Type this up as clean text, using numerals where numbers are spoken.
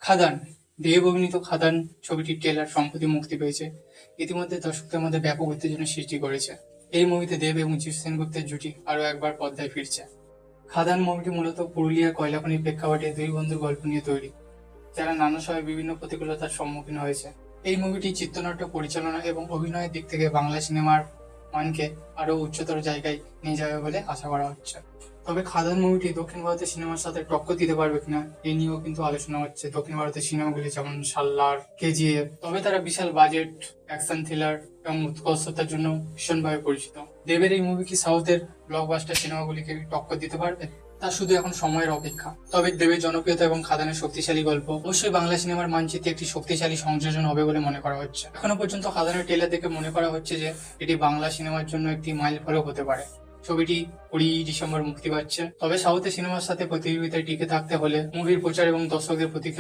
খাদান। দেব অভিনীত খাদান ছবিটির ট্রেলার সম্প্রতি মুক্তি পেয়েছে। ইতিমধ্যে দর্শকদের মধ্যে ব্যাপক উত্তেজনা সৃষ্টি করেছে। এই মুভিতে দেব এবং জিৎ সেনগুপ্তের জুটি আরও একবার পর্দায় ফিরছে। খাদান মুভিটি মূলত পুরুলিয়ার কয়লাখনির প্রেক্ষাপটে দুই বন্ধুর গল্প নিয়ে তৈরি, যারা নানা সময় বিভিন্ন প্রতিকূলতার সম্মুখীন হয়েছে। এই মুভিটি চিত্রনাট্য, পরিচালনা এবং অভিনয়ের দিক থেকে বাংলা সিনেমার মানকে আরও উচ্চতর জায়গায় নিয়ে যাবে বলে আশা করা হচ্ছে। তবে খাদান মুভিটি দক্ষিণ ভারতের সিনেমার সাথে টক্কর দিতে পারবে কিনা এই নিয়েও কিন্তু আলোচনা হচ্ছে। দক্ষিণ ভারতের সিনেমাগুলি যেমন সাল্লার, কেজিএফ, তবে তারা বিশাল বাজেট, অ্যাকশন থ্রিলার এবং উৎকর্ষতার জন্য ভীষণভাবে পরিচিত। দেবের এই মুভি কি সাউথের ব্লকবাস্টার সিনেমাগুলিকে টক্কর দিতে পারবে? তা শুধু এখন সময়ের অপেক্ষা। তবে দেবের জনপ্রিয়তা এবং খাদানের শক্তিশালী গল্প অবশ্যই বাংলা সিনেমার মানচিত্রে একটি শক্তিশালী সংযোজন হবে বলে মনে করা হচ্ছে। এখনো পর্যন্ত খাদানের ট্রেলার দেখে মনে করা হচ্ছে যে এটি বাংলা সিনেমার জন্য একটি মাইল ফলক হতে পারে। ছবিটি 20 ডিসেম্বর মুক্তি পাচ্ছে। তবে সাউথের সিনেমার সাথে প্রতিযোগিতায় টিকে থাকতে হলে মুভির প্রচার এবং দর্শকদের প্রতিক্রিয়া